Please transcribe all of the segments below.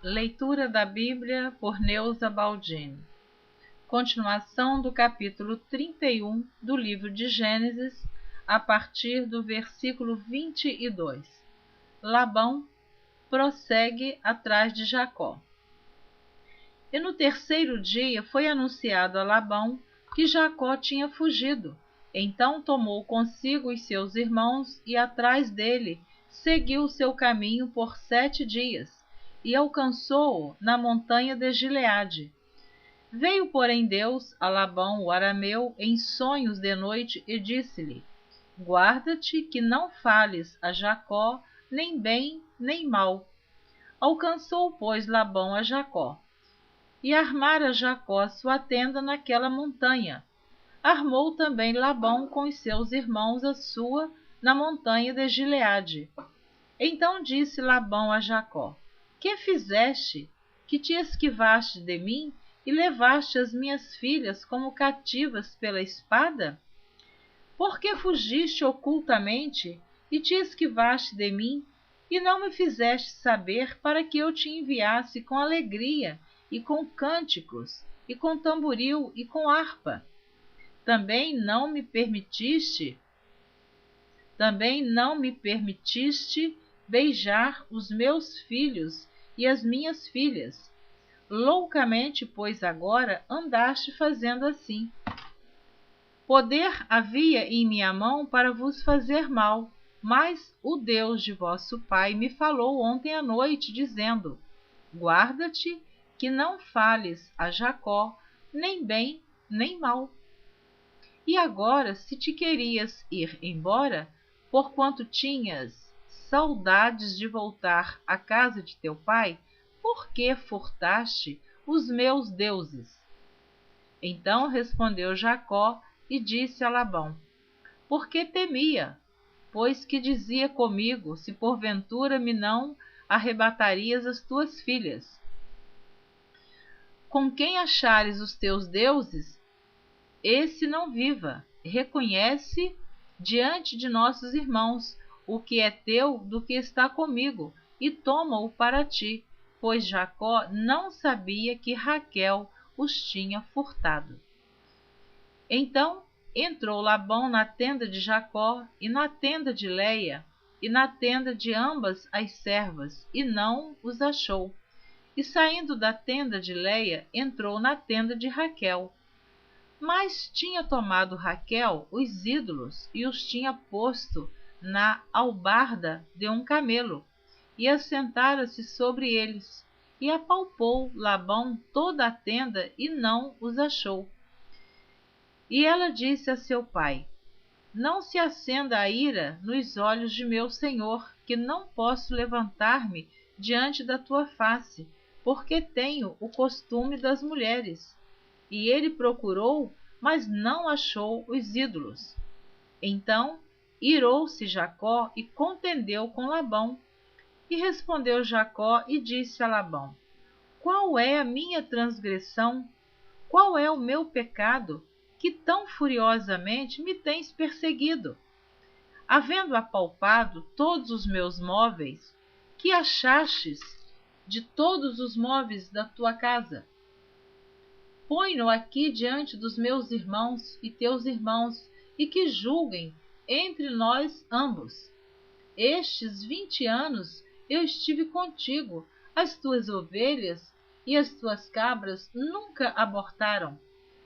Leitura da Bíblia por Neuza Baldini. Continuação do capítulo 31 do livro de Gênesis, a partir do versículo 22. Labão prossegue atrás de Jacó. E no terceiro dia foi anunciado a Labão que Jacó tinha fugido. Então tomou consigo os seus irmãos e atrás dele seguiu o seu caminho por 7 dias e alcançou-o na montanha de Gileade. Veio, porém, Deus a Labão, o arameu, em sonhos de noite e disse-lhe: guarda-te que não fales a Jacó nem bem nem mal. Alcançou, pois, Labão a Jacó e armara Jacó sua tenda naquela montanha. Armou também Labão com os seus irmãos a sua na montanha de Gileade. Então disse Labão a Jacó: que fizeste, que te esquivaste de mim e levaste as minhas filhas como cativas pela espada? Por que fugiste ocultamente e te esquivaste de mim e não me fizeste saber para que eu te enviasse com alegria e com cânticos e com tamboril e com harpa? Também não me permitiste beijar os meus filhos e as minhas filhas. Loucamente, pois, agora andaste fazendo assim. Poder havia em minha mão para vos fazer mal, mas o Deus de vosso pai me falou ontem à noite, dizendo: guarda-te que não fales a Jacó, nem bem nem mal. E agora, se te querias ir embora, porquanto tinhas saudades de voltar à casa de teu pai, por que furtaste os meus deuses? Então respondeu Jacó e disse a Labão: porque temia, pois que dizia comigo, se porventura me não arrebatarias as tuas filhas. Com quem achares os teus deuses, esse não viva. Reconhece diante de nossos irmãos o que é teu do que está comigo, e toma-o para ti, pois Jacó não sabia que Raquel os tinha furtado. Então entrou Labão na tenda de Jacó, e na tenda de Leia, e na tenda de ambas as servas, e não os achou. E saindo da tenda de Leia, entrou na tenda de Raquel. Mas tinha tomado Raquel os ídolos e os tinha posto na albarda de um camelo, e assentara-se sobre eles. E apalpou Labão toda a tenda e não os achou. E ela disse a seu pai: não se acenda a ira nos olhos de meu senhor, que não posso levantar-me diante da tua face, porque tenho o costume das mulheres. E ele procurou, mas não achou os ídolos. Então irou-se Jacó e contendeu com Labão. E respondeu Jacó e disse a Labão: qual é a minha transgressão? Qual é o meu pecado, que tão furiosamente me tens perseguido? Havendo apalpado todos os meus móveis, que achastes de todos os móveis da tua casa? Põe-no aqui diante dos meus irmãos e teus irmãos, e que julguem entre nós ambos. Estes 20 anos eu estive contigo, as tuas ovelhas e as tuas cabras nunca abortaram,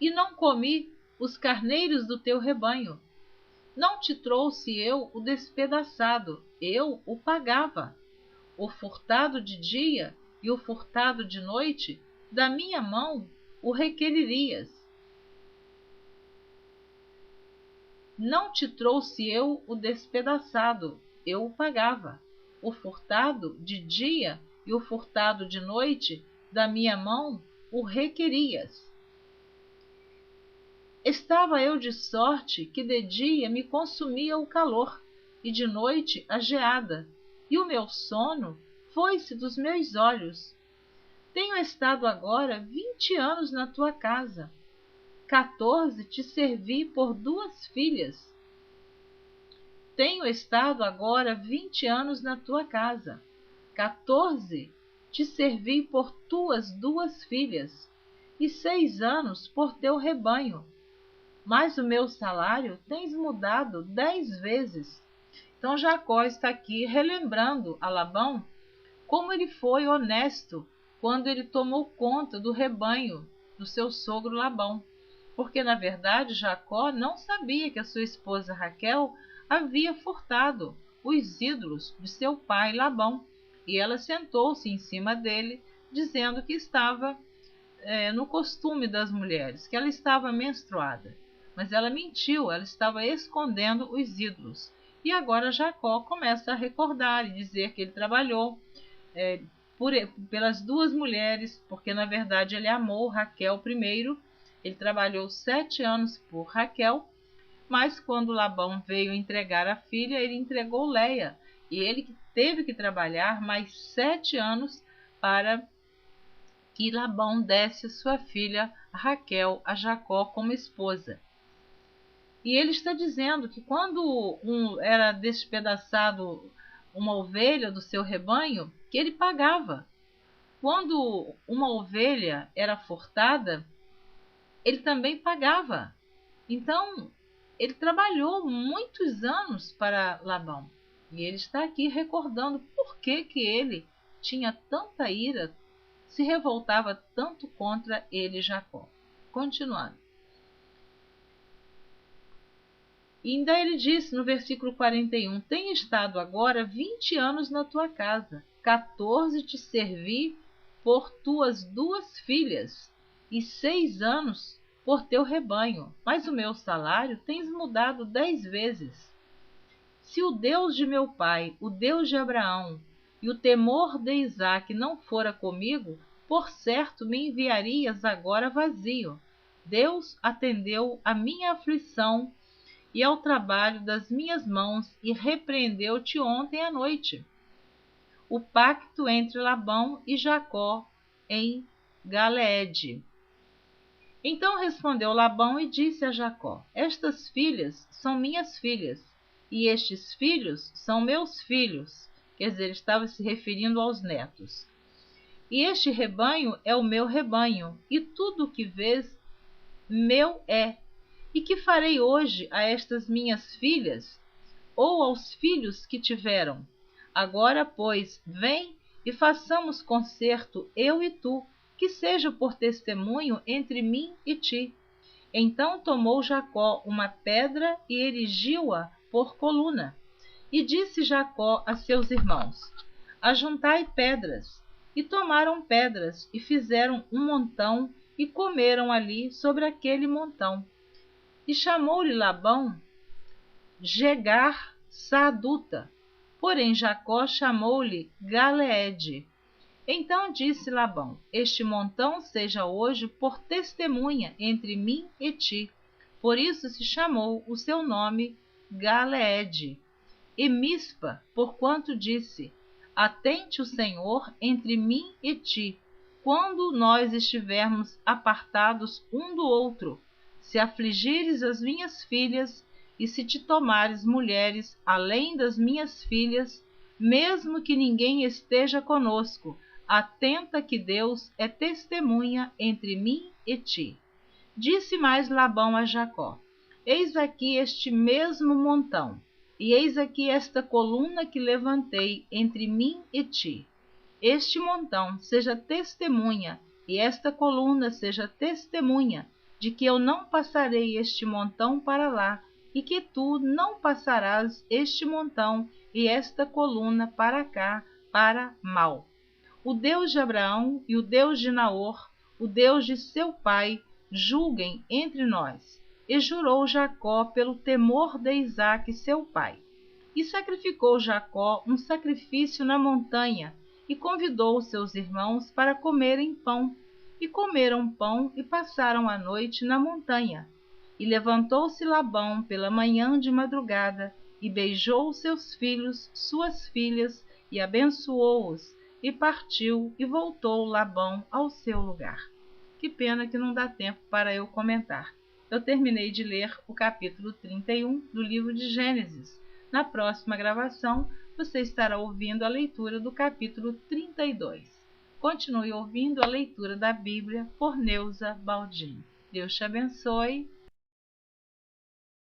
e não comi os carneiros do teu rebanho. Não te trouxe eu o despedaçado, eu o pagava. O furtado de dia e o furtado de noite, da minha mão o requererias. Não te trouxe eu o despedaçado, eu o pagava. O furtado de dia e o furtado de noite, da minha mão o requerias. Estava eu de sorte que de dia me consumia o calor, e de noite a geada, e o meu sono foi-se dos meus olhos. Tenho estado agora 20 anos na tua casa. 14 te servi por 2 filhas. Tenho estado agora 20 anos na tua casa. 14 te servi por tuas 2 filhas, e 6 anos por teu rebanho. Mas o meu salário tens mudado 10 vezes. Então Jacó está aqui relembrando a Labão como ele foi honesto quando ele tomou conta do rebanho do seu sogro Labão. Porque, na verdade, Jacó não sabia que a sua esposa Raquel havia furtado os ídolos de seu pai Labão. E ela sentou-se em cima dele, dizendo que estava no costume das mulheres, que ela estava menstruada. Mas ela mentiu, ela estava escondendo os ídolos. E agora Jacó começa a recordar e dizer que ele trabalhou pelas 2 mulheres, porque na verdade ele amou Raquel primeiro. Ele trabalhou 7 anos por Raquel, mas quando Labão veio entregar a filha, ele entregou Leia. E ele teve que trabalhar mais 7 anos para que Labão desse sua filha Raquel a Jacó como esposa. E ele está dizendo que quando era despedaçado uma ovelha do seu rebanho, que ele pagava. Quando uma ovelha era furtada, ele também pagava. Então, ele trabalhou muitos anos para Labão. E ele está aqui recordando por que ele tinha tanta ira, se revoltava tanto contra ele, Jacó. Continuando. E ainda ele disse no versículo 41, tenho estado agora 20 anos na tua casa, 14 te servi por tuas 2 filhas, e 6 anos por teu rebanho, mas o meu salário tens mudado 10 vezes. Se o Deus de meu pai, o Deus de Abraão, e o temor de Isaque não fora comigo, por certo me enviarias agora vazio. Deus atendeu a minha aflição e ao trabalho das minhas mãos, e repreendeu-te ontem à noite. O pacto entre Labão e Jacó em Galeede. Então respondeu Labão e disse a Jacó, estas filhas são minhas filhas, e estes filhos são meus filhos. Quer dizer, ele estava se referindo aos netos. E este rebanho é o meu rebanho, e tudo o que vês meu é. E que farei hoje a estas minhas filhas, ou aos filhos que tiveram? Agora, pois, vem e façamos concerto, eu e tu, que seja por testemunho entre mim e ti. Então tomou Jacó uma pedra e erigiu-a por coluna. E disse Jacó a seus irmãos, ajuntai pedras. E tomaram pedras, e fizeram um montão, e comeram ali sobre aquele montão. E chamou-lhe Labão Jegar Saaduta, porém Jacó chamou-lhe Galeede. Então disse Labão, este montão seja hoje por testemunha entre mim e ti. Por isso se chamou o seu nome Galeede. E Mispa, porquanto disse, atente o Senhor entre mim e ti, quando nós estivermos apartados um do outro, se afligires as minhas filhas, e se te tomares mulheres além das minhas filhas, mesmo que ninguém esteja conosco, atenta que Deus é testemunha entre mim e ti. Disse mais Labão a Jacó, eis aqui este mesmo montão, e eis aqui esta coluna que levantei entre mim e ti. Este montão seja testemunha, e esta coluna seja testemunha, de que eu não passarei este montão para lá, e que tu não passarás este montão e esta coluna para cá, para mal. O Deus de Abraão e o Deus de Naor, o Deus de seu pai, julguem entre nós. E jurou Jacó pelo temor de Isaque, seu pai. E sacrificou Jacó um sacrifício na montanha, e convidou seus irmãos para comerem pão. E comeram pão e passaram a noite na montanha. E levantou-se Labão pela manhã de madrugada, e beijou seus filhos, suas filhas, e abençoou-os, e partiu, e voltou Labão ao seu lugar. Que pena que não dá tempo para eu comentar. Eu terminei de ler o capítulo 31 do livro de Gênesis. Na próxima gravação, você estará ouvindo a leitura do capítulo 32. Continue ouvindo a leitura da Bíblia por Neuza Baldin. Deus te abençoe.